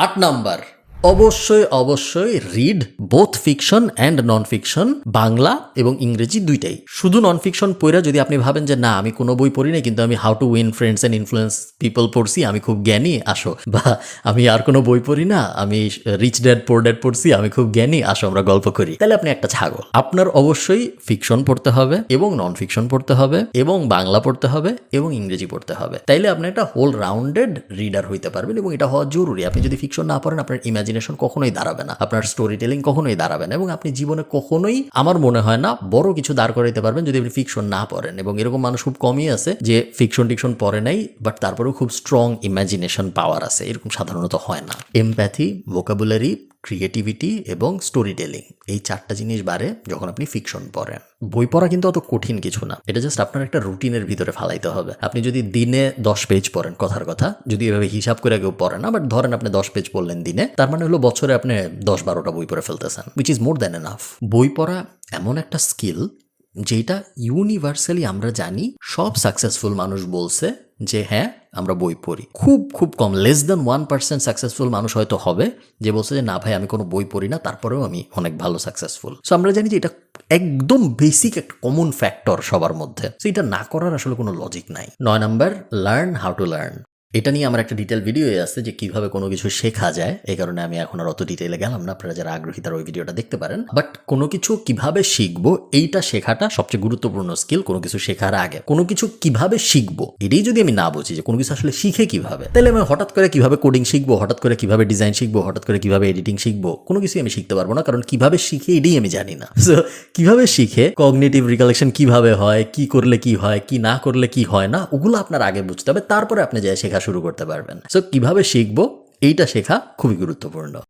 8 number, অবশ্যই read both fiction and non fiction, Bangla এবং ইংরেজি দুইটাই। শুধু নন ফিকশন পড়া যদি আপনি ভাবেন যে না আমি কোনো বই পড়ি না কিন্তু আমি how to win friends and influence people পড়ছি, আমি খুব জ্ঞানী, আসো, বা আমি আর কোনো বই পড়ি না, আমি রিচ ড্যাড পোর ড্যাড পড়ছি, আমি খুব জ্ঞানী, আসো আমরা গল্প করি, তাহলে আপনি একটা ছাগল। আপনার অবশ্যই ফিকশন পড়তে হবে এবং নন ফিকশন পড়তে হবে এবং বাংলা পড়তে হবে এবং ইংরেজি পড়তে হবে, তাইলে আপনি একটা হোল রাউন্ডেড রিডার হইতে পারবেন এবং এটা হওয়া জরুরি। আপনি যদি ফিকশন না পড়েন আপনার ইমাজিনেশন কখনোই দাঁড়াবে না, আপনার স্টোরি টেলিং কখনোই দাঁড়াবে না এবং আপনি জীবনে কখনোই আমার মনে হয় না বড় কিছু দাঁড় করাইতে পারবেন যদি আপনি ফিকশন না পড়েন। এবং এরকম মানুষ খুব কমই আছে যে ফিকশন টিকশন পড়ে নাই বাট তারপরেও খুব স্ট্রং ইমাজিনেশন পাওয়ার আছে, এরকম সাধারণত হয় না। এমপ্যাথি, ভোকাবুলারি, ক্রিয়েটিভিটি এবং স্টোরি টেলিং, এই 4টা জিনিস বাড়ে যখন আপনি ফিকশন পড়েন। বই পড়া কিন্তু অত কঠিন কিছু না, এটা জাস্ট আপনার একটা রুটিনের ভিতরে ফালাইতে হবে। আপনি যদি দিনে 10 পেজ পড়েন, কথার কথা, যদি এভাবে হিসাব করে কেউ পড়ে না, বাট ধরেন আপনি 10 পেজ পড়লেন দিনে, তার মানে হলো বছরে আপনি 10-12টা বই পড়ে ফেলতেছেন, which is more than enough. বই পড়া এমন একটা স্কিল যেটা ইউনিভার্সালি আমরা জানি, সব সাকসেসফুল মানুষ বলছে যে হ্যাঁ আমরা বই পড়ি। খুব কম, লেস দ্যান 1% সাকসেসফুল মানুষ হয়তো হবে যে বলছে যে না ভাই আমি কোনো বই পড়ি না তারপরেও আমি অনেক ভালো সাকসেসফুল। সো আমরা জানি যে এটা একদম বেসিক একটা কমন ফ্যাক্টর সবার মধ্যে, সো এটা না করার আসলে কোনো লজিক নাই। 9 number, learn how to learn. এটা নিয়ে আমার একটা ডিটেল ভিডিও আছে যে কিভাবে কোনো কিছু শেখা যায়, এই কারণে আমি এখন আর অত ডিটেইলে গেলাম না, আপনারা যারা আগ্রহী তারা ওই ভিডিওটা দেখতে পারেন। বাট কোনো কিছু কিভাবে শিখবো এইটা শেখাটা সবচেয়ে গুরুত্বপূর্ণ স্কিল। কোনো কিছু শেখার আগে কোনো কিছু কিভাবে শিখবো এটাই যদি আমি না বুঝি যে কোনো কিছু আসলে শিখে কিভাবে, তাহলে আমি হঠাৎ করে কিভাবে কোডিং শিখবো, হঠাৎ করে কিভাবে ডিজাইন শিখবো, হঠাৎ করে কিভাবে এডিটিং শিখবো, কোনো কিছুই আমি শিখতে পারবো না, কারণ কিভাবে শিখে এটাই আমি জানি না। সো কিভাবে শিখে, কগনিটিভ রিকালেকশন কিভাবে হয়, কি করলে কি হয়, কি না করলে কি হয় না, ওগুলো আপনার আগে বুঝতে হবে, তারপরে আপনি যা শেখা শুরু করতে পারবেন। সো কিভাবে শিখবো এইটা শেখা খুবই গুরুত্বপূর্ণ।